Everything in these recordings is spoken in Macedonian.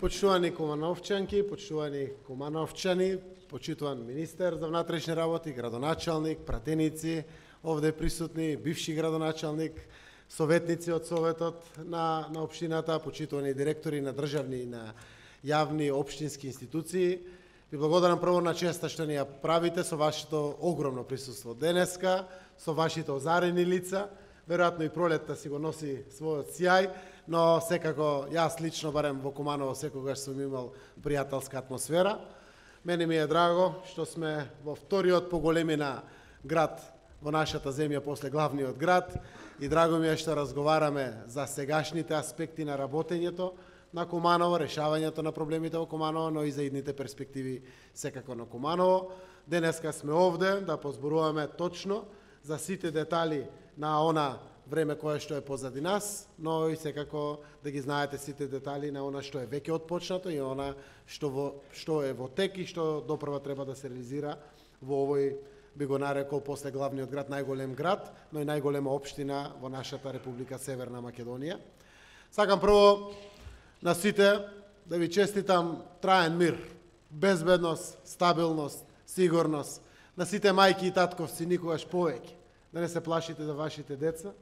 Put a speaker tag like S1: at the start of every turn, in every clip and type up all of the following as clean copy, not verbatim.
S1: Почитувани кумановчанки, почитувани кумановчани, почитуван министер за внатрешни работи, градоначалник, пратеници, овде присутни, бивши градоначалник, советници од Советот на општината, почитувани директори на државни и на јавни општински институции. Ви благодарам прво на честа што ни ја правите со вашето огромно присуство денеска, со вашите озарени лица. Веројатно и пролетта си го носи својот сјај, но секако јас лично барем во Куманово секогаш сум имал пријателска атмосфера. Мене ми е драго што сме во вториот по големина град во нашата земја после главниот град и драго ми е што разговараме за сегашните аспекти на работењето на Куманово, решавањето на проблемите во Куманово, но и за идните перспективи секако на Куманово. Денеска сме овде да позборуваме точно за сите детали на она време кое што е позади нас, но и секако да ги знаете сите детали на она што е веќе отпочнато и она што е во тек и што допрва треба да се реализира во овој, би го нарекол после главниот град, најголем град, но и најголема општина во нашата Република Северна Македонија. Сакам прво на сите да ви честитам траен мир, безбедност, стабилност, сигурност, на сите мајки и татковци никогаш повеќе. Да не се плашите за вашите деца,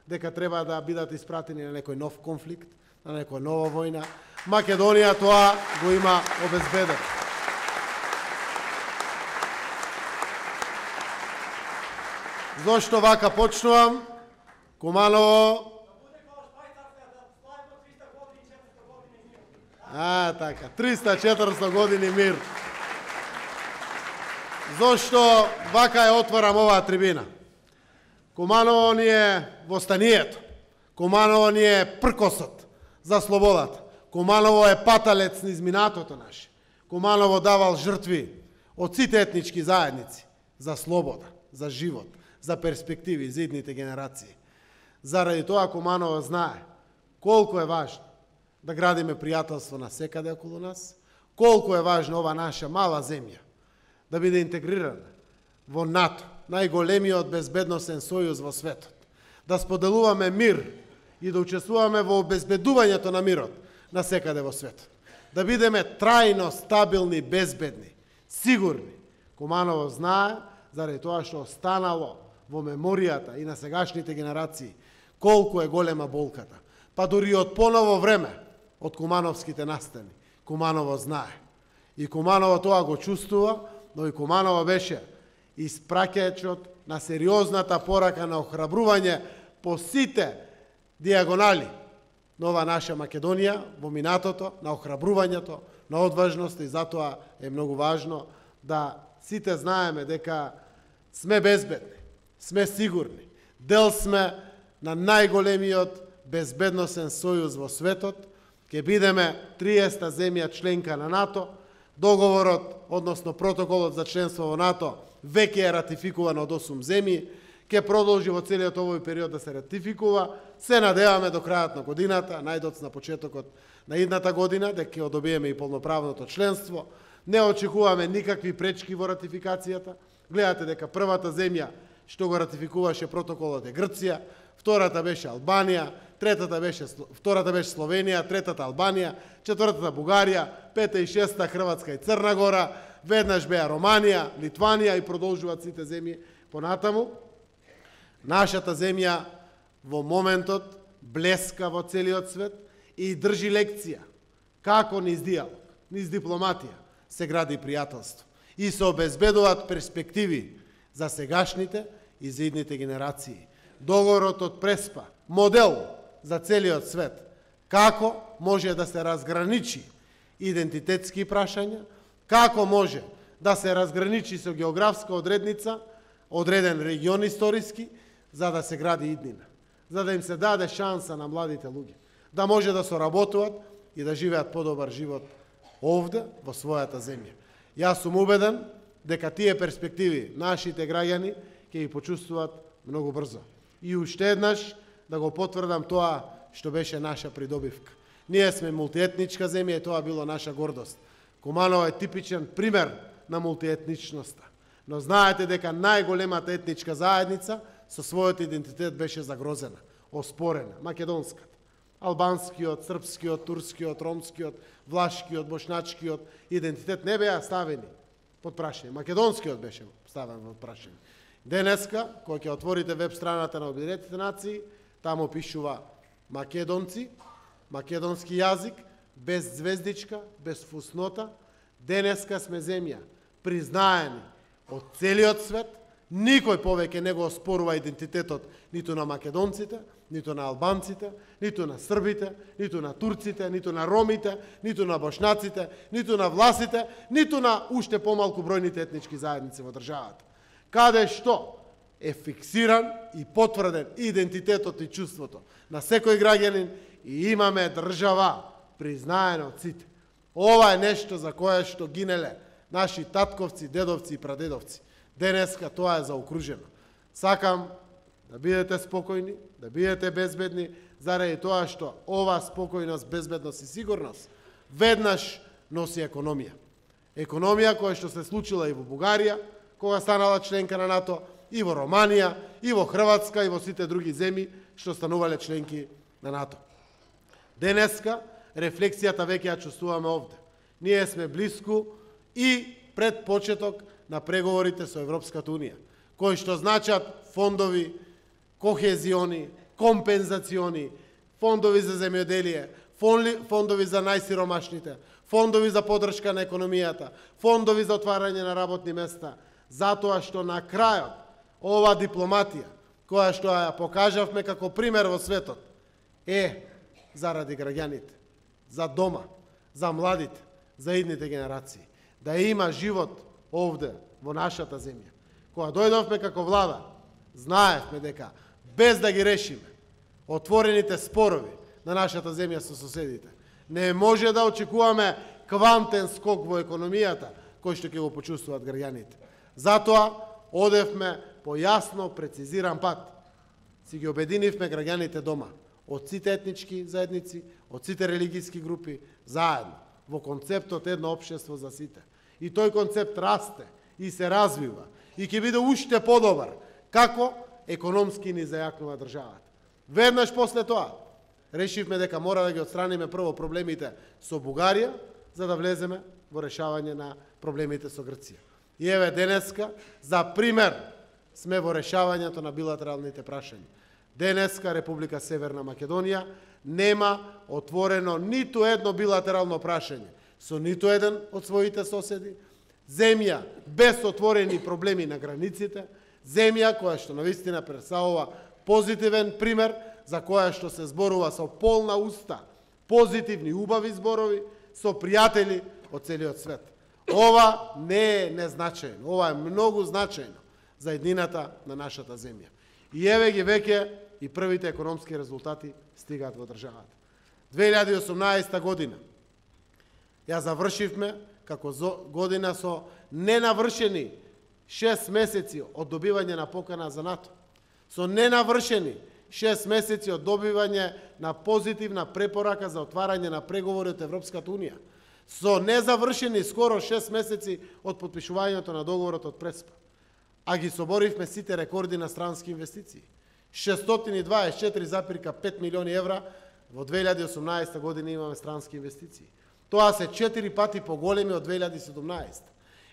S1: дека треба да бидат испратени на некој нов конфликт, на некоја нова војна. Македонија тоа го има обезбедено. Зошто вака почнувам? Куманово... така, 300-400 години мир. Зошто вака ја отворам оваа трибина? Куманово ни е востанието. Куманово ни е пркосот за слободата. Куманово е паталец низ минатото наше. Куманово давал жртви од сите етнички заедници за слобода, за живот, за перспективи за идните генерации. Заради тоа Куманово знае колку е важно да градиме пријателство на секаде околу нас, колку е важно ова наша мала земја да биде интегрирана во НАТО, најголемиот безбедносен сојуз во светот, да споделуваме мир и да учествуваме во обезбедувањето на мирот на секаде во светот, да бидеме трајно стабилни, безбедни, сигурни. Куманово знае, заради тоа што останало во меморијата и на сегашните генерации, колку е голема болката. Па дури од поново време, од кумановските настани, Куманово знае. И Куманово тоа го чувствува, но и Куманово беше испраќајачот на сериозната порака на охрабрување по сите диагонали на ова наша Македонија во минатото, на охрабрувањето, на одважност и затоа е многу важно да сите знаеме дека сме безбедни, сме сигурни, дел сме на најголемиот безбедносен сојуз во светот, ќе бидеме 30-та земја членка на НАТО, договорот, односно протоколот за членство во НАТО веќе е ратификуван од 8 земји, ќе продолжи во целиот овој период да се ратификува. Се надеваме до крајот на годината, најдоцна почетокот на идната година, дека ќе одобиеме и полноправното членство. Не очекуваме никакви пречки во ратификацијата. Гледате дека првата земја што го ратификуваше протоколот е Грција, втората беше Албанија, втората беше Словенија, третата Албанија, четвртата Бугарија, пета и шеста Хрватска и Црна Гора, веднаш беа Романија, Литванија и продолжуваат сите земји понатаму. Нашата земја во моментот блеска во целиот свет и држи лекција како низ диалог, низ дипломатија се гради пријателство и се обезбедуваат перспективи за сегашните и за идните генерации. Договорот од Преспа, модел за целиот свет, како може да се разграничи идентитетски прашања, како може да се разграничи со географска одредница, одреден регион историски, за да се гради иднина, за да им се даде шанса на младите луѓе, да може да соработуваат и да живеат подобар живот овде, во својата земја. Јас сум убеден дека тие перспективи нашите граѓани ќе ги почувствуваат многу брзо. И уште еднаш да го потврдам тоа што беше наша придобивка. Ние сме мултиетничка земја и тоа било наша гордост. Куманово е типичен пример на мултиетничноста. Но знаете дека најголемата етничка заедница со својот идентитет беше загрозена, оспорена, македонската. албанскиот, српскиот, турскиот, ромскиот, влашкиот, бошначкиот идентитет не беа ставени под прашање. Македонскиот беше ставен под прашање. Денеска, кога ќе отворите веб страната на Обединетите нации, таму пишува македонци, македонски јазик, без звездичка, без фуснота. Денеска сме земја признаени од целиот свет. Никој повеќе не го оспорува идентитетот ниту на македонците, ниту на албанците, ниту на србите, ниту на турците, ниту на ромите, ниту на бошнаците, ниту на власите, ниту на уште помалку бројните етнички заедници во државата. Каде што е фиксиран и потврден идентитетот и чувството на секој граѓанин и имаме држава признаена од сите. Ова е нешто за кое што гинеле наши татковци, дедовци и прадедовци. Денеска тоа е заокружено. Сакам да бидете спокојни, да бидете безбедни, заради тоа што ова спокојност, безбедност и сигурност веднаш носи економија. Економија која што се случила и во Бугарија, кога станала членка на НАТО, и во Романија, и во Хрватска, и во сите други земји што станувале членки на НАТО. Денеска рефлексијата веќе ја чувствуваме овде. Ние сме блиску и пред почеток на преговорите со Европската Унија, кои што значат фондови, кохезиони, компензациони, фондови за земјоделие, фондови за најсиромашните, фондови за поддршка на економијата, фондови за отварање на работни места, затоа што на крајот ова дипломатија, која што ја покажавме како пример во светот, е заради граѓаните, за дома, за младите, за идните генерации, да има живот овде, во нашата земја. Кога дојдовме како влада, знаевме дека, без да ги решиме отворените спорови на нашата земја со соседите, не може да очекуваме квантен скок во економијата, кој што ќе го почувствуваат граѓаните. Затоа, одевме по јасно, прецизиран пат. Си ги обединивме граѓаните дома, од сите етнички заедници, од сите религијски групи, заедно, во концептот едно општество за сите. И тој концепт расте и се развива и ќе биде уште подобар како економски ни зајакнува државата. Веднаш после тоа решивме дека мора да ги отстраниме прво проблемите со Бугарија, за да влеземе во решавање на проблемите со Грција. И еве денеска за пример сме во решавањето на билатералните прашања. Денеска Република Северна Македонија нема отворено ниту едно билатерално прашање со ниту еден од своите соседи, земја без отворени проблеми на границите, земја која што навистина представува позитивен пример за која што се зборува со полна уста, позитивни, убави зборови, со пријатели од целиот свет. Ова не е незначајно, ова е многу значајно за еднината на нашата земја. И еве ги веќе и првите економски резултати стигаат во државата. 2018 година ја завршивме како година со ненавршени 6 месеци од добивање на покана за НАТО. Со ненавршени 6 месеци од добивање на позитивна препорака за отварање на преговори од Европската Унија. Со незавршени скоро 6 месеци од подпишувањето на договорот од Преспа. А ги соборивме сите рекорди на странски инвестиции. 624,5 милиони евра во 2018 година имаме странски инвестиции. Тоа се 4 пати поголеми од 2017.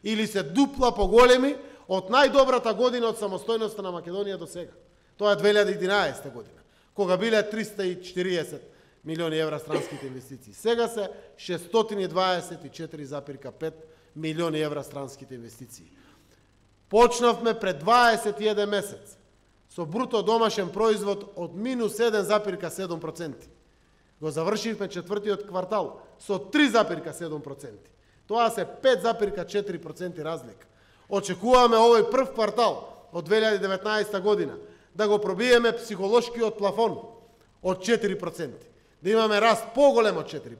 S1: Или се дупла поголеми од најдобрата година од самостојноста на Македонија до сега. Тоа е 2011 година, кога биле 340 милиони евра странските инвестиции. Сега се 624,5 милиони евра странските инвестиции. Почнавме пред 21 месец со бруто домашен производ од минус 7,7%. Го завршивме четвртиот квартал со 3,7%. Тоа се 5,4% разлика. Очекуваме овој прв квартал од 2019 година да го пробиеме психолошкиот плафон од 4%. Да имаме раст поголем од 4%.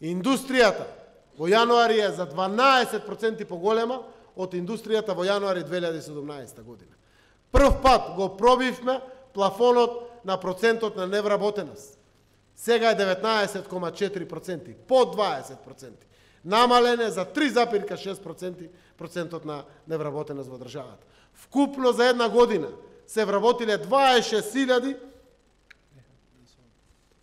S1: Индустријата во јануари е за 12% поголема од индустријата во јануари 2017 година. Прв пат го пробивме плафонот на процентот на невработеност. Сега е 19,4%, под 20%. Намалене за 3,6% на невработеност во државата. Вкупно за една година се вработиле 26,000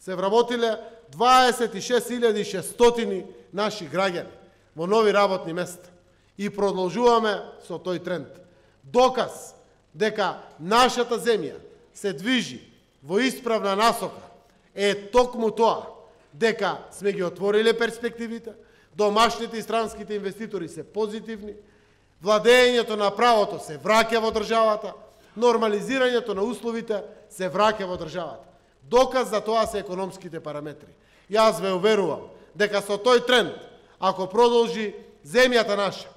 S1: се вработиле 26.600 наши граѓани во нови работни места. И продолжуваме со тој тренд. Доказ дека нашата земја се движи во исправна насока е токму тоа дека сме ги отвориле перспективите, домашните и странските инвеститори се позитивни, владењето на правото се враќа во државата, нормализирањето на условите се враќа во државата. Доказ за тоа се економските параметри. Јас ве уверувам дека со тој тренд, ако продолжи, земјата наша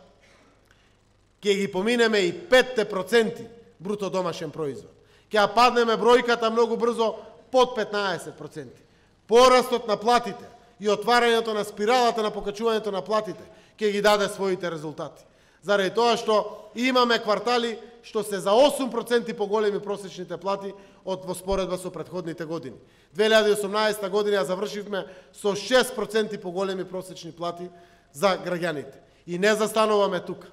S1: ќе ги поминеме и 5% бруто домашен производ. Ќе ја паднеме бројката многу брзо под 15%. Порастот на платите и отварањето на спиралата на покачувањето на платите ќе ги даде своите резултати. Заради тоа што имаме квартали што се за 8% поголеми просечните плати од во споредба со претходните години. 2018 година ја завршивме со 6% поголеми просечни плати за граѓаните. И не застануваме тука.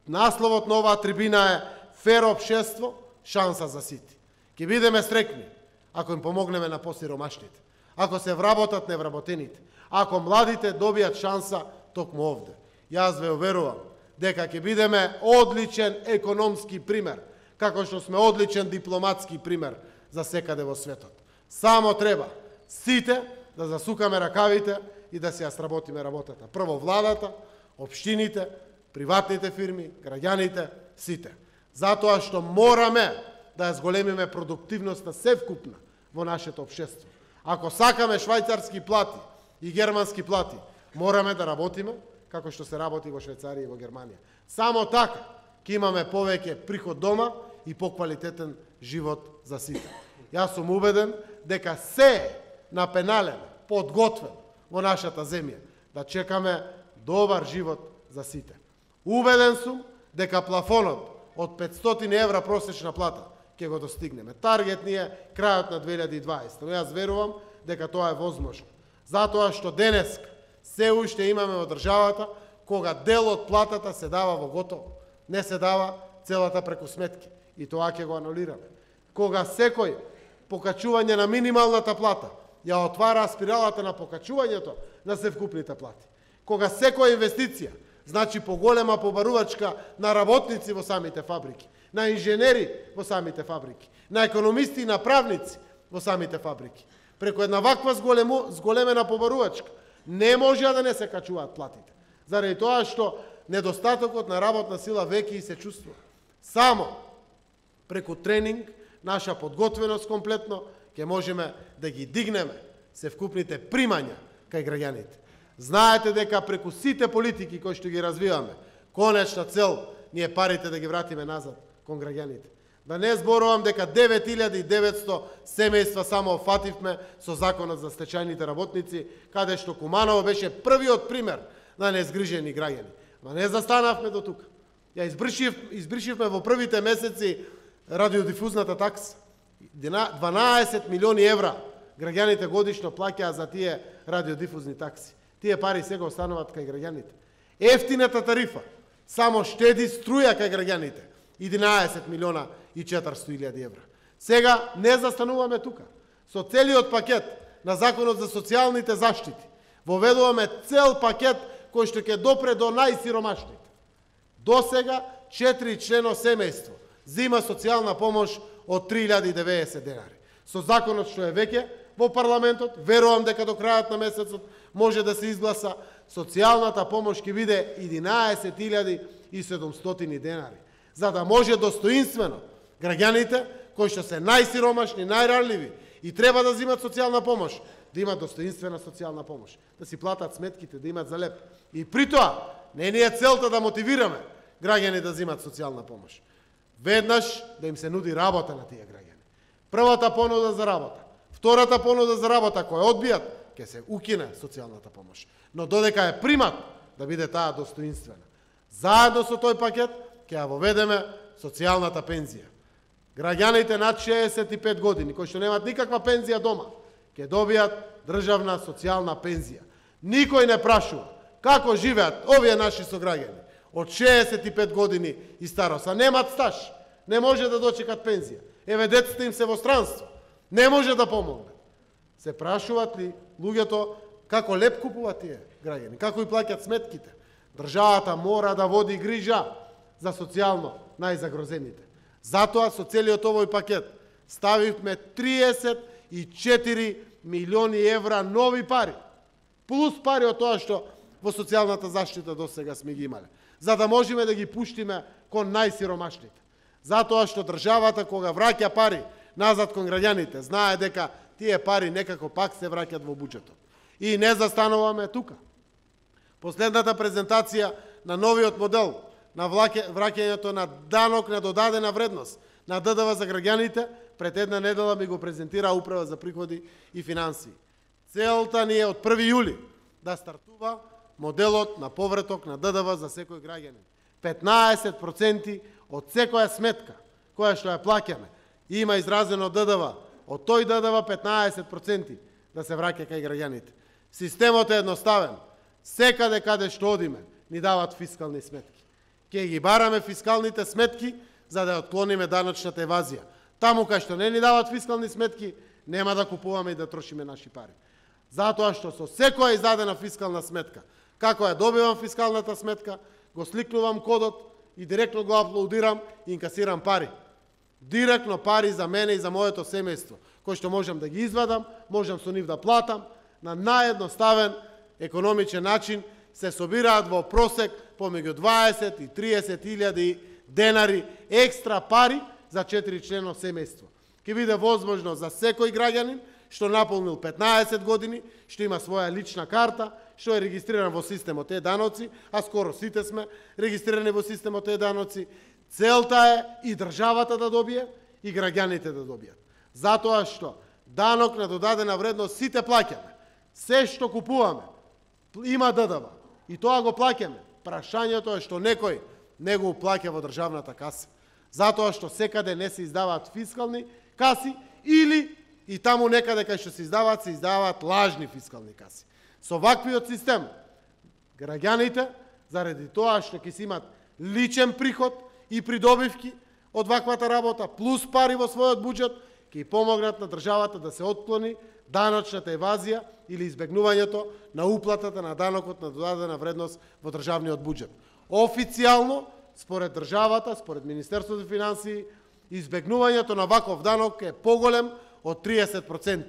S1: Насловот на оваа трибина е фер општество, шанса за сите. Ќе бидеме среќни ако им помогнеме на посиромашните, ако се вработат невработените, ако младите добијат шанса токму овде. Јас ве уверувам дека ќе бидеме одличен економски пример, како што сме одличен дипломатски пример за секаде во светот. Само треба сите да засукаме ракавите и да се ја сработиме работата. Прво владата, општините, приватните фирми, граѓаните, сите. Затоа што мораме да ја зголемиме продуктивноста севкупна во нашето општество. Ако сакаме швајцарски плати и германски плати, мораме да работиме како што се работи во Швајцарија и во Германија. Само така ќе имаме повеќе приход дома и поквалитетен живот за сите. Јас сум убеден дека се напенален, подготвен во нашата земја, да чекаме добар живот за сите. Убеден сум дека плафонот од 500 евра просечна плата ќе го достигнеме. Таргет ни е крајот на 2020, но јас верувам дека тоа е возможно. Затоа што денес се уште имаме во државата кога дел од платата се дава во готово, не се дава целата преку сметки. И тоа ќе го анулираме. Кога секој покачување на минималната плата ја отвара спиралата на покачувањето на севкупните плати. Кога секоја инвестиција значи поголема побарувачка на работници во самите фабрики, на инженери во самите фабрики, на економисти и на правници во самите фабрики. Преку една ваква зголемена побарувачка не може да не се качуваат платите. Заради тоа што недостатокот на работна сила веќе и се чувствува. Само преку тренинг, наша подготвеност комплетно, ќе можеме да ги дигнеме севкупните примања кај граѓаните. Знаете дека преку сите политики кои што ги развиваме, конечна цел ни е парите да ги вратиме назад кон граѓаните. Да не зборувам дека 9900 семејства само фативме со законот за стечајните работници, каде што Куманово беше првиот пример на незгрижени граѓани. Ма не застанавме до тука. Ја избришивме во првите месеци радиодифузната такса. 12 милиони евра граѓаните годишно плаќаа за тие радиодифузни такси. Тие пари сега остануваат кај граѓаните. Ефтината тарифа само штеди струја кај граѓаните. 11 милиона и 400.000 евра. Сега не застануваме тука. Со целиот пакет на Законот за социјалните заштити воведуваме цел пакет кој што ќе допре до најсиромашните. До сега 4 члено семејство зима социјална помош од 3090 денари. Со законот што е веќе во парламентот, верувам дека до крајот на месецот може да се изгласа, социјалната помош ќе биде 11.700 денари, за да може достоинствено граѓаните кои што се најсиромашни, најранливи и треба да земат социјална помош, да имат достоинствена социјална помош, да си платат сметките, да имат за леп. И при тоа не ни е целта да мотивираме граѓани да земат социјална помош. Веднаш да им се нуди работа на тие граѓани. Првата понуда за работа, втората понуда за работа која одбијат, ќе се укине социјалната помош. Но додека е примат да биде таа достоинствена. Заедно со тој пакет ќе ја воведеме социјалната пензија. Граѓаните над 65 години кои што немаат никаква пензија дома, ќе добијат државна социјална пензија. Никој не прашува како живеат овие наши сограѓани од 65 години и старост, а немаат стаж, не може да дочекат пензија. Еве децата им се во странство, не може да помогне. Се прашуваат ли луѓето како леп купуваат тие граѓани, како и плаќаат сметките? Државата мора да води грижа за социјално најзагрозените. Затоа со целиот овој пакет ставивме 34 милиони евра нови пари, плюс пари од тоа што во социјалната заштита до сега сме ги имале, за да можеме да ги пуштиме кон најсиромашните. Затоа што државата кога враќа пари назад кон граѓаните, знае дека тие пари некако пак се враќаат во буџетот. И не застануваме тука. Последната презентација на новиот модел на враќањето на данок на додадена вредност на ДДВ за граѓаните пред една недела ми го презентира Управа за приходи и финансии. Целта ни е од 1 јули да стартува моделот на повраток на ДДВ за секој граѓанин. 15% од секоја сметка која што ја плаќаме има изразено ДДВ, од тој ДДВ 15% да се враќа кај граѓаните. Системот е едноставен. Секаде каде што одиме ни дават фискални сметки. Ке ги бараме фискалните сметки за да отклониме даночната евазија. Таму кај што не ни дават фискални сметки, нема да купуваме и да трошиме наши пари. Затоа што со секоја издадена фискална сметка, како ја добивам фискалната сметка, го сликнувам кодот и директно го аплодирам и инкасирам пари. Директно пари за мене и за моето семејство, кој што можам да ги извадам, можам со нив да платам, на наједноставен економичен начин се собираат во просек помеѓу 20 и 30 илјади денари екстра пари за 4-члено семејство. Ке биде возможно за секој граѓанин што наполнил 15 години, што има своја лична карта, што е регистриран во системот е-даноци, а скоро сите сме регистрирани во системот е-даноци. Целта е и државата да добие, и граѓаните да добијат. Затоа што данок на додадена вредност сите плаќаме. Се што купуваме има ДДВ и тоа го плаќаме. Прашањето е што некој не го плаќа во државната каса. Затоа што секаде не се издаваат фискални каси или и таму некаде кај што се издаваат лажни фискални каси. Со ваквиот систем граѓаните заради тоа што ќе си имат личен приход и придобивки од ваквата работа плюс пари во својот буџет ќе помогнат на државата да се отклони даночната евазија или избегнувањето на уплатата на данокот на додадена вредност во државниот буџет. Официјално, според државата, според Министерството за финансии, избегнувањето на ваков данок е поголем од 30%.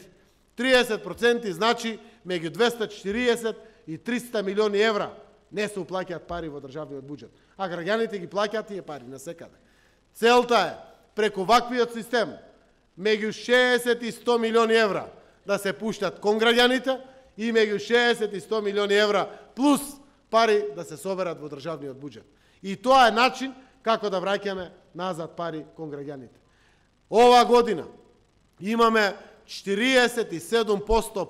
S1: 30% значи меѓу 240 и 300 милиони евра не се уплаќаат пари во државниот буџет, а граѓаните ги плаќаат тие пари насекаде. Целта е преку ваквиот систем меѓу 60 и 100 милиони евра да се пуштат кон граѓаните и меѓу 60 и 100 милиони евра плюс пари да се соберат во државниот буџет. И тоа е начин како да враќаме назад пари кон граѓаните. Ова година имаме 47%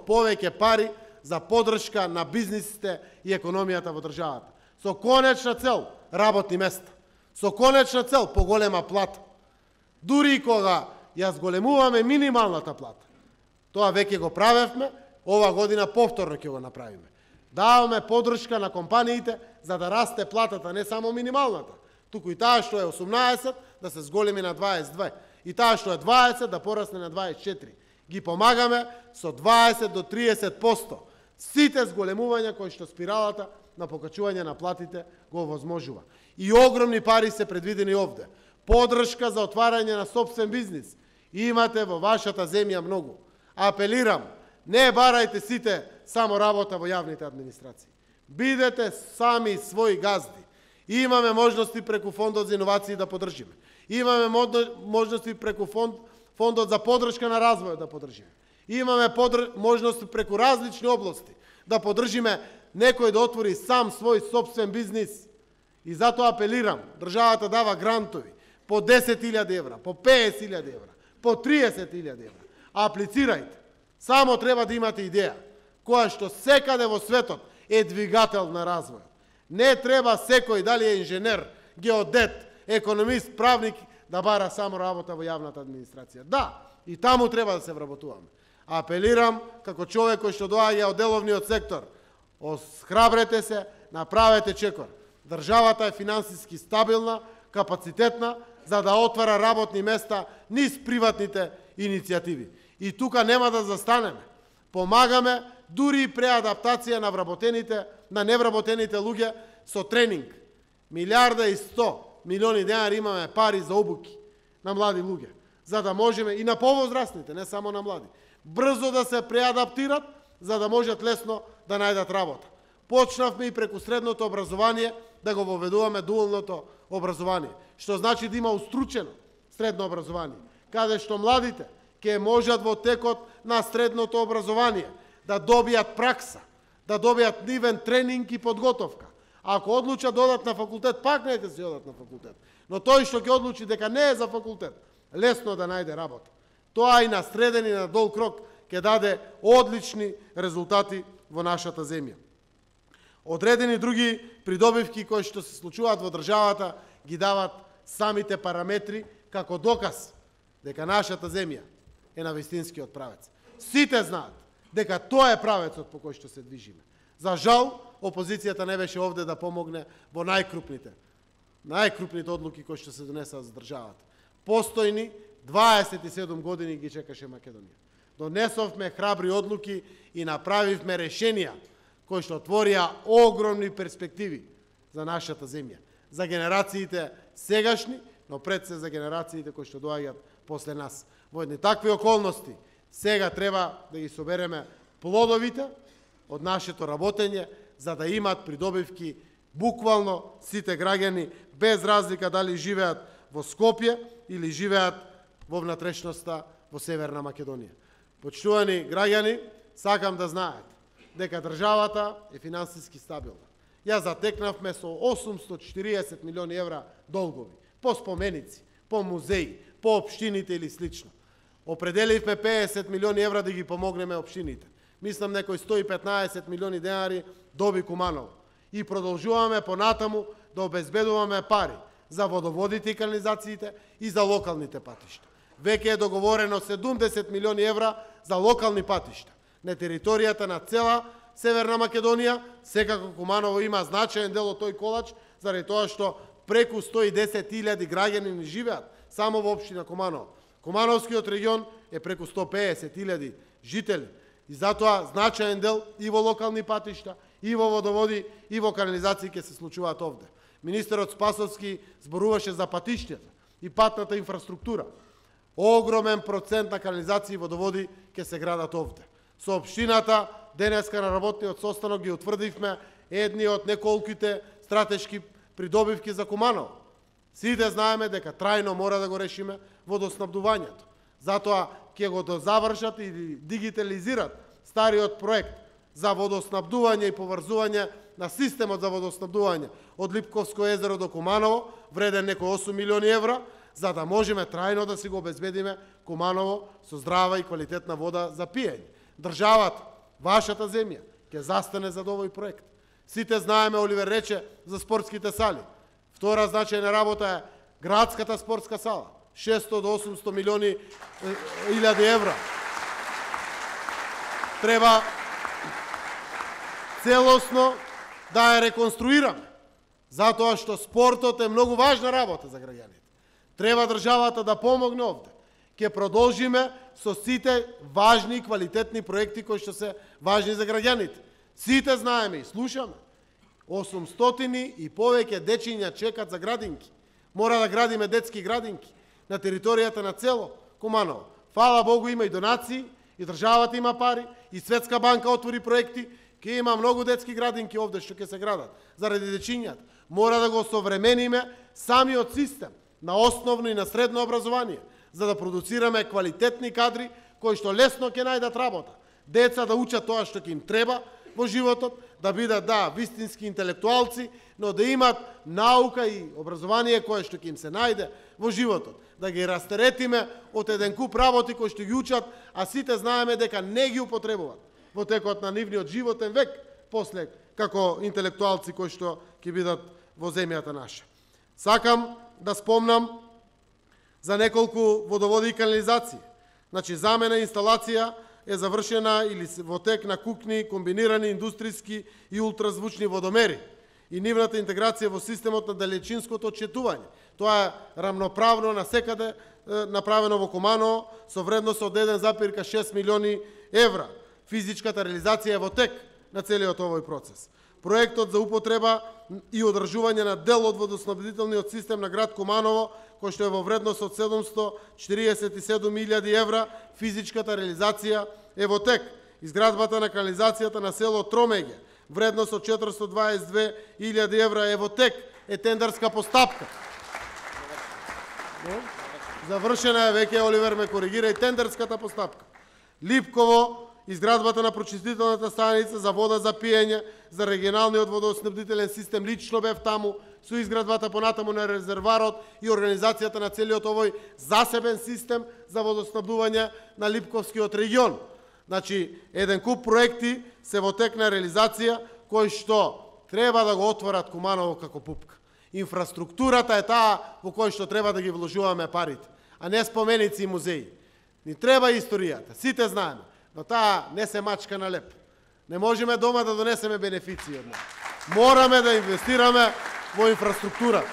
S1: повеќе пари за поддршка на бизнисите и економијата во државата. Со конечна цел работни места, со конечна цел поголема плата. Дури и кога ја зголемуваме минималната плата, тоа веќе го правевме, ова година повторно ќе го направиме. Даваме поддршка на компаниите за да расте платата, не само минималната, туку и таа што е 18 да се зголеми на 22, и таа што е 20 да порасне на 24. Ги помагаме со 20 до 30%. Сите зголемувања кои што спиралата на покачување на платите го возможува. И огромни пари се предвидени овде. Поддршка за отварање на сопствен бизнис. Имате во вашата земја многу. Апелирам, не барајте сите само работа во јавните администрации. Бидете сами своји газди. Имаме можности преку фондот за иновации да поддржиме. Имаме можности преку фондот за поддршка на развојот да поддржиме. Имаме можности преку различни области да поддржиме некој да отвори сам свој сопствен бизнис. И затоа апелирам, државата дава грантови по 10.000 евра, по 50.000 евра, по 30.000 евра. Аплицирајте. Само треба да имате идеја, која што секаде во светот е двигател на развој. Не треба секој, дали е инженер, геодет, економист, правник, да бара само работа во јавната администрација. Да, и таму треба да се вработуваме. Апелирам, како човек кој што доаѓа од деловниот сектор, осхрабрете се, направете чекор. Државата е финансиски стабилна, капацитетна, за да отвара работни места низ приватните иницијативи. И тука нема да застанеме. Помагаме дури и преадаптација на невработените луѓе со тренинг. 1.100.000.000 денари имаме пари за обуки на млади луѓе, за да можеме и на повозрастните, не само на млади, брзо да се преадаптират, за да можат лесно да најдат работа. Почнавме и преку средното образование да го воведуваме дуалното образование, што значи да има устручено средно образование, каде што младите ќе можат во текот на средното образование да добијат пракса, да добијат нивен тренинг и подготовка. Ако одлучат да одат на факултет, пак не ќе се одат на факултет. Но тој што ќе одлучи дека не е за факултет, лесно да најде работа. Тоа и на среден и на долг рок ќе даде одлични резултати во нашата земја. Одредени други придобивки кои што се случуваат во државата ги дават самите параметри како доказ дека нашата земја е на вистинскиот правец. Сите знаат дека тоа е правецот по кој што се движиме. За жал, опозицијата не беше овде да помогне во најкрупните одлуки кои што се донесаа за државата. Постојни 27 години ги чекаше Македонија. Донесовме храбри одлуки и направивме решенија кои што отворија огромни перспективи за нашата земја, за генерациите сегашни, но пред се за генерациите кои што доаѓаат после нас. Во едни такви околности сега треба да ги собереме плодовите од нашето работење, за да имат придобивки буквално сите граѓани, без разлика дали живеат во Скопје или живеат во внатрешноста во Северна Македонија. Почитувани граѓани, сакам да знаете дека државата е финансиски стабилна. Ја затекнавме со 840 милиони евра долгови, по споменици, по музеи, по општините или слично. Определивме 50 милиони евра да ги помогнеме општините. Мислам некој 115 милиони денари доби Куманово. И продолжуваме понатаму да обезбедуваме пари за водоводите и канализациите и за локалните патишта. Веќе е договорено 70 милиони евра за локални патишта на територијата на цела Северна Македонија. Секако Куманово има значаен дел од тој колач, заради тоа што преку 110.000 граѓани не живеат само во општина Куманово. Кумановскиот регион е преку 150.000 жители и затоа значаен дел и во локални патишта, и во водоводи, и во канализации ќе се случуваат овде. Министерот Спасовски зборуваше за патиштата и патната инфраструктура. Огромен процент на канализации и водоводи ќе се градат овде. Со општината денеска на работниот состанок ги утврдивме едни од неколките стратешки придобивки за Куманово. Сите знаеме дека трајно мора да го решиме водоснабдувањето. Затоа ќе го дозавршат и дигитализират стариот проект за водоснабдување и поврзување на системот за водоснабдување од Липковско езеро до Куманово, вреден некој 8 милиони евра, за да можеме трајно да си го обезбедиме Куманово со здрава и квалитетна вода за пиење. Државата, вашата земја, ќе застане за овој проект. Сите знаеме, Оливер рече за спортските сали. Втора значајна работа е градската спортска сала. 600 до 800 милиони илјади евра. Треба целосно да ја реконструираме, затоа што спортот е многу важна работа за граѓаните. Треба државата да помогне овде. Ќе продолжиме со сите важни и квалитетни проекти кои што се важни за граѓаните. Сите знаеме и слушаме. 800 и повеќе дечиња чекат за градинки. Мора да градиме детски градинки на територијата на цело Куманово. Фала Богу, има и донации, и државата има пари, и Светска банка отвори проекти, ќе има многу детски градинки овде што ќе се градат заради дечињата. Мора да го современиме самиот систем на основно и на средно образование, за да продуцираме квалитетни кадри кои што лесно ќе најдат работа. Деца да учат тоа што ќе им треба во животот, да бидат вистински интелектуалци, но да имат наука и образование кое што ќе им се најде во животот. Да ги растеретиме од еден куп работи кои што ги учат, а сите знаеме дека не ги употребуваат во текот на нивниот животен век, после како интелектуалци кои што ќе бидат во земјата наша. Сакам да спомнам за неколку водоводи и канализации. Значи, замена инсталација е завршена или во тек на кукни, комбинирани индустријски и ултразвучни водомери и нивната интеграција во системот на далечинското отчетување. Тоа е рамноправно насекаде направено во Куманово со вредност од 1,6 милиони евра. Физичката реализација е во тек на целиот овој процес. Проектот за употреба и одржување на дел од водоснабдителниот систем на град Куманово, кој што е во вредност од 747.000 евра, физичката реализација е во тек. Изградбата на канализацијата на село Тромеѓе, вредност од 422.000 евра е во тек, е тендерска постапка. Завршена е веќе, Оливер ме коригира, и тендерската постапка. Липково, изградбата на прочистителната станица за вода за пиење, за регионалниот водоснабдителен систем, лично бев таму, со изградбата понатаму на резерварот и организацијата на целиот овој засебен систем за водоснабдување на Липковскиот регион. Значи, еден куп проекти се во тек на реализација, кои што треба да го отворат Куманово како пупка. Инфраструктурата е таа во кој што треба да ги вложуваме парите, а не споменици и музеи. Ни треба историјата, сите знаеме, но таа не се мачка на леп. Не можеме дома да донесеме бенефиции од неа. Мораме да инвестираме во инфраструктура.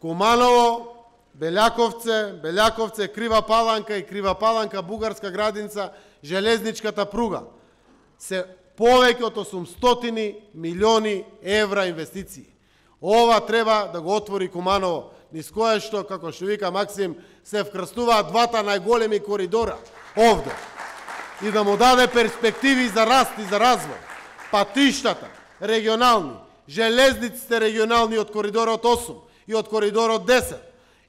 S1: Куманово, Белјаковце, Крива Паланка и Крива Паланка, Бугарска градинца, железничката пруга се повеќе од 800 милиони евра инвестиции. Ова треба да го отвори Куманово, низ кое што, како што вика Максим, се вкрстуваат двата најголеми коридора овде. И да му даде перспективи за раст и за развој. Патиштата регионални, железниците регионални од коридорот 8 и од коридорот 10,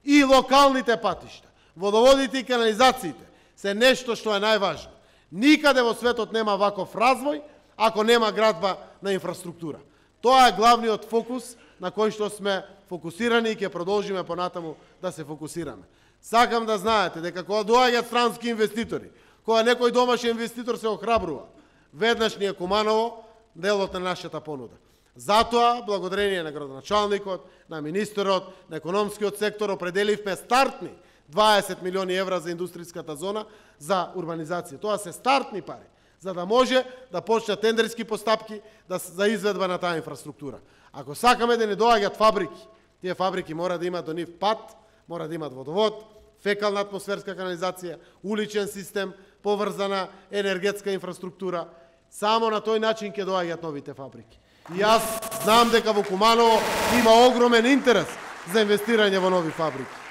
S1: и локалните патишта, водоводите и канализациите се нешто што е најважно. Никаде во светот нема ваков развој ако нема градба на инфраструктура. Тоа е главниот фокус на кој што сме фокусирани и ќе продолжиме понатаму да се фокусираме. Сакам да знаете дека кога доаѓаат странски инвеститори, кога некој домашен инвеститор се охрабрува, веднаш ни е Куманово делот на нашата понуда. Затоа, благодарение на градоначалникот, на министерот, на економскиот сектор, определивме стартни 20 милиони евра за индустријската зона за урбанизација. Тоа се стартни пари, за да може да почнат тендерски постапки за изведба на таа инфраструктура. Ако сакаме да не доаѓаат фабрики, тие фабрики мора да имат до нив пат, мора да имат водовод, фекална атмосферска канализација, уличен систем, поврзана енергетска инфраструктура. Само на тој начин ќе доаѓаат новите фабрики. И јас знам дека во Куманово има огромен интерес за инвестирање во нови фабрики.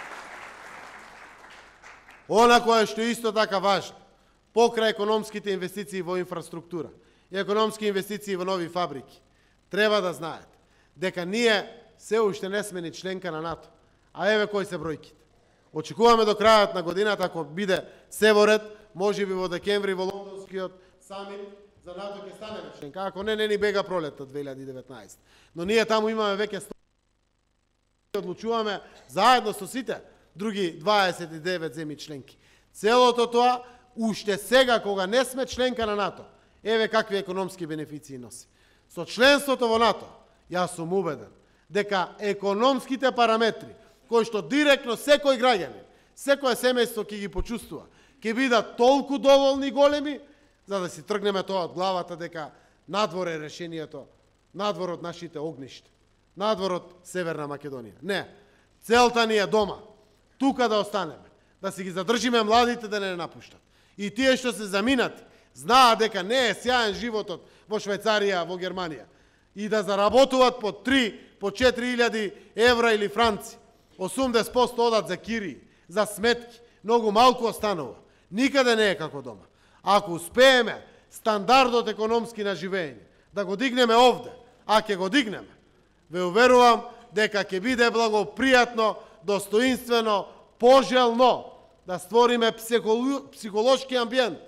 S1: Она кое што исто така важно, покрај економските инвестиции во инфраструктура и економски инвестиции во нови фабрики, треба да знаете дека ние се уште не сме ни членка на НАТО, а еве кои се бројките. Очекуваме до крајот на годината, ако биде се во ред, можеби во декември во Лондонскиот самит за НАТО ќе станеме членка, ако не ни бега пролетта 2019. Но ние таму имаме веќе одлучуваме заедно со сите други 29 земји членки. Целото тоа, уште сега, кога не сме членка на НАТО, еве какви економски бенефиции носи. Со членството во НАТО, јас сум убеден дека економските параметри, кои што директно секој граѓанин, секое семејство ќе ги почувствува, ќе бидат толку доволни големи, за да си тргнеме тоа од главата дека надвор е решението, надвор од нашите огништа, надвор од Северна Македонија. Не, целта ни е дома, тука да останеме, да си ги задржиме младите да не напуштат. И тие што се заминати, знаат дека не е сјаен животот во Швајцарија, во Германија, и да заработуваат по 3, по 4.000 евра или франци. 80% одат за кири, за сметки, многу малку останува. Никаде не е како дома. Ако успееме стандардот економски на живење да го дигнеме овде, а ќе го дигнеме, ве уверувам дека ќе биде благопријатно, достоинствено, пожелно да створиме психолошки амбиент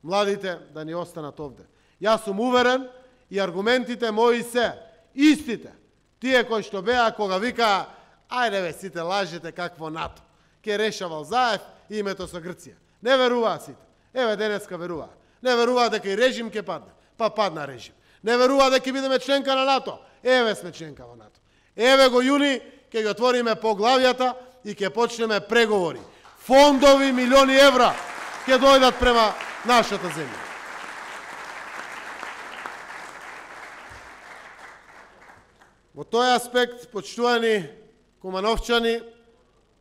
S1: младите да ни останат овде. Јас сум уверен и аргументите мои се истите. Тие кои што беа кога викаа ајде бе сите лажете какво НАТО. Ке решавал Заев и името со Грција. Не веруваа сите. Еве денеска веруваа. Не веруваа дека и режим ќе падне. Па падна режим. Не веруваа дека бидеме членка на НАТО. Еве сме членка во НАТО. Еве го јуни ќе ги отвориме поглавјата и ќе почнеме преговори. Фондови милиони евра ќе дојдат према нашата земја. Во тој аспект, почитувани кумановчани,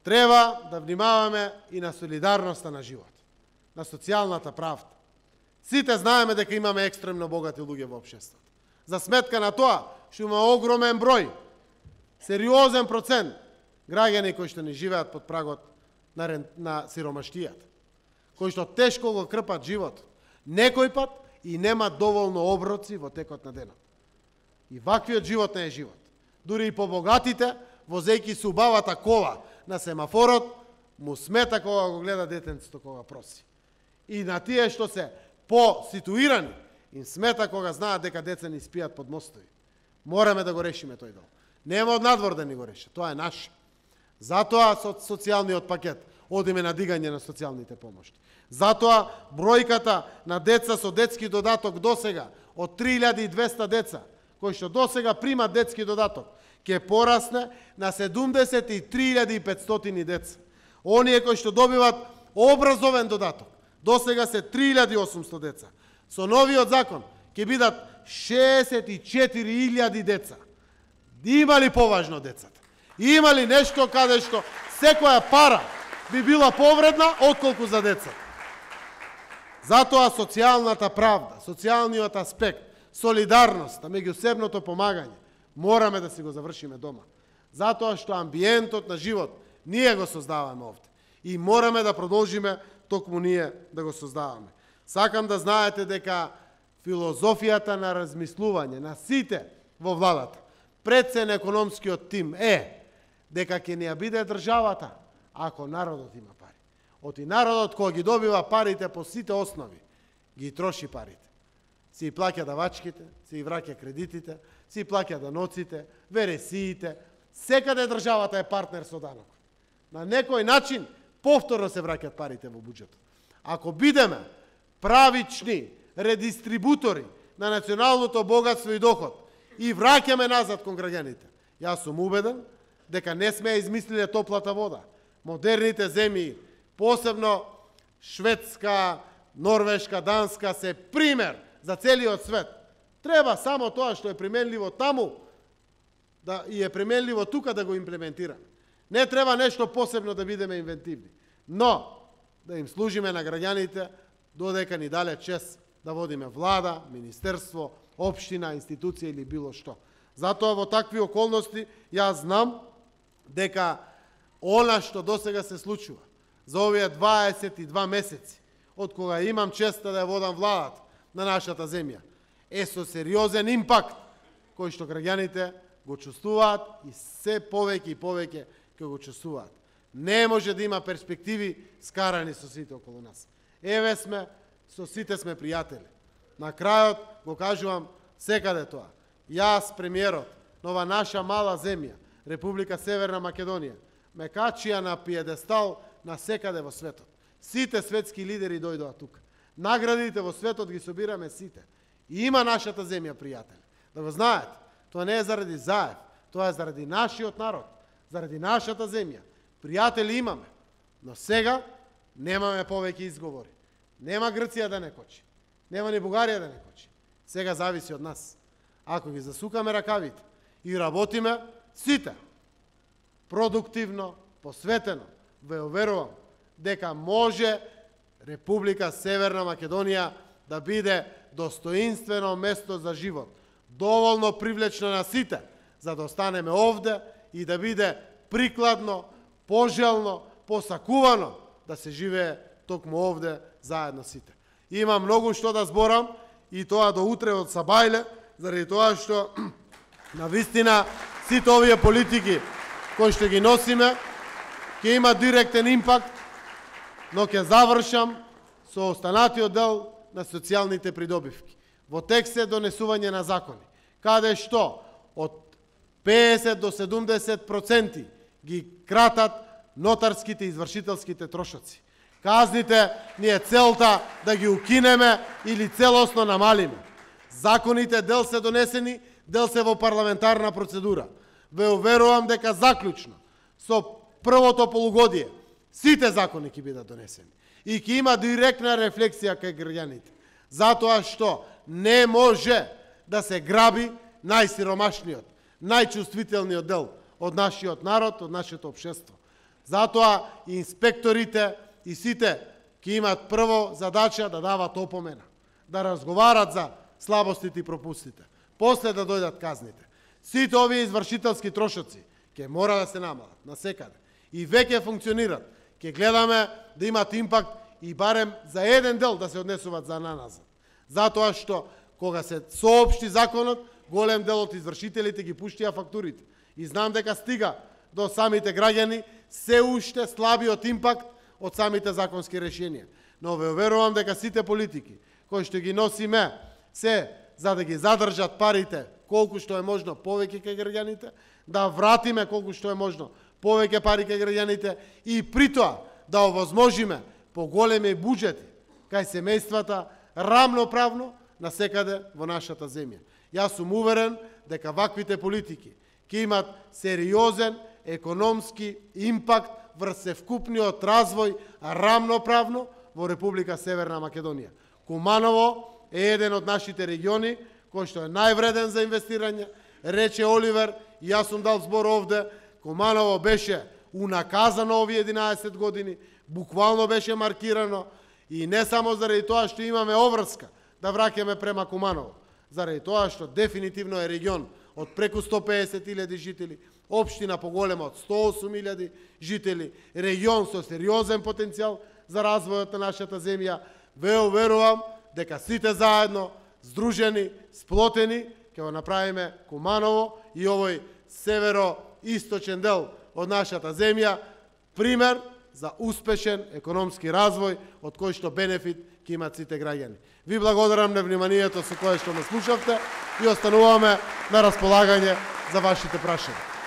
S1: Треба да внимаваме и на солидарноста на живот, на социјалната правда. Сите знаеме дека имаме екстремно богати луѓе во општеството. За сметка на тоа, што има огромен број, сериозен процент граѓани кои што не живеат под прагот на сиромаштијата, кои што тешко го крпат живот, некој пат и нема доволно оброци во текот на денот. И ваквиот живот не е живот. Дури и побогатите, возејќи се убавата кола на семафорот, му смета кога го гледа детенцето кога проси. И на тие што се по-ситуирани, им смета кога знаат дека деца ни спијат под мостови. Мораме да го решиме тој дел. Нема од надвор да ни го реши, тоа е наше. Затоа социјалниот пакет одиме на дигање на социјалните помошти. Затоа бројката на деца со детски додаток досега од 3200 деца кои што досега примат детски додаток ќе порасне на 73.500 деца. Оние кои што добиват образовен додаток досега се 3.800 деца. Со новиот закон ќе бидат 64.000 деца. Има ли поважно децата? Има ли нешто каде што секоја пара би била повредна отколку за децата? Затоа социјалната правда, социјалниот аспект, солидарноста, меѓусебното помагање, мораме да си го завршиме дома. Затоа што амбиентот на живот ние го создаваме овде. И мораме да продолжиме токму ние да го создаваме. Сакам да знаете дека филозофијата на размислување на сите во владата, пред се на економскиот тим е дека ќе не ја биде државата ако народот има пари. Оти народот кога ги добива парите по сите основи, ги троши парите. Си плаќа давачките, си враќа кредитите, си плаќа даноците, вересиите. Секаде државата е партнер со данок. На некој начин повторно се враќаат парите во буџетот. Ако бидеме правични редистрибутори на националното богатство и доход и враќаме назад кон граѓаните, јас сум убеден дека не сме измислиле топлата вода. Модерните земји, посебно Шведска, Норвешка, Данска, се пример за целиот свет. Треба само тоа што е применливо таму, да и е применливо тука да го имплементираме. Не треба нешто посебно да бидеме инвентивни, но да им служиме на граѓаните додека ни дале чест да водиме влада, министерство, општина, институција или било што. Затоа во такви околности јас знам дека она што досега се случува за овие 22 месеци, од кога имам честа да ја водам владата на нашата земја, е со сериозен импакт кој што граѓаните го чувствуваат и се повеќе и повеќе ќе го чувствуваат. Не може да има перспективи скарани со сите околу нас. Еве сме, со сите сме пријатели. На крајот го кажувам секаде тоа. Јас, премиерот на ова наша мала земја, Република Северна Македонија, ме качија на пиедестал на секаде во светот. Сите светски лидери дојдоа тука. Наградите во светот ги собираме сите. И има нашата земја пријатели. Да го знаете, тоа не е заради Заев, тоа е заради нашиот народ, заради нашата земја. Пријатели имаме, но сега немаме повеќе изговори. Нема Грција да не кочи, нема ни Бугарија да не кочи. Сега зависи од нас. Ако ги засукаме ракавите и работиме сите, продуктивно, посветено, ве уверувам дека може Република Северна Македонија да биде достоинствено место за живот, доволно привлечно на сите, за да останеме овде и да биде прикладно, пожелно, посакувано да се живее токму овде заедно сите. Има многу што да зборам и тоа до утре од Сабајле, заради тоа што навистина сите овие политики кои што ги носиме ќе има директен импакт, но ќе завршам со останатиот дел на социјалните придобивки. Во текст е донесување на закони, каде што од 50 до 70% ги кратат нотарските и извршителските трошоци. Казните ни е целта да ги укинеме или целосно намалиме. Законите дел се донесени, дел се во парламентарна процедура. Ве уверувам дека заклучно со првото полугодие сите закони ќе бидат донесени и ќе има директна рефлексија кај граѓаните. Затоа што не може да се граби најсиромашниот, најчувствителниот дел од нашиот народ, од нашето општество. Затоа и инспекторите и сите ќе имаат прво задача да дават опомена, да разговарат за слабостите и пропустите, после да дојдат казните. Сите овие извршителски трошоци ќе мора да се намалат на секаде и веќе функционират. Ќе гледаме да имат импакт и барем за еден дел да се однесуваат за наназад. Затоа што кога се соопшти законот, голем дел од извршителите ги пуштија фактурите. И знам дека стига до самите граѓани се уште слабиот импакт од самите законски решенија. Но ве уверувам дека сите политики кои што ги носиме се за да ги задржат парите колку што е можно повеќе кај граѓаните, да вратиме колку што е можно повеќе пари кај граѓаните и при тоа да овозможиме поголеми буџети кај семејствата рамноправно насекаде во нашата земја. Јас сум уверен дека ваквите политики ќе имат сериозен економски импакт врз севкупниот развој рамноправно во Република Северна Македонија. Куманово е еден од нашите региони кој што е највреден за инвестирање. Рече Оливер, и јас сум дал збор овде, Куманово беше унаказано овие 11 години, буквално беше маркирано и не само заради тоа што имаме обврска да враќаме према Куманово, заради тоа што дефинитивно е регион од преку 150.000 жители, општина поголема од 108.000 жители, регион со сериозен потенцијал за развојот на нашата земја. Ве уверувам дека сите заедно, здружени, сплотени, ќе го направиме Куманово и овој северо-источен дел од нашата земја пример за успешен економски развој од кој што бенефит ќе имат сите граѓани. Ви благодарам на вниманието со кое што ме слушавте и остануваме на располагање за вашите прашања.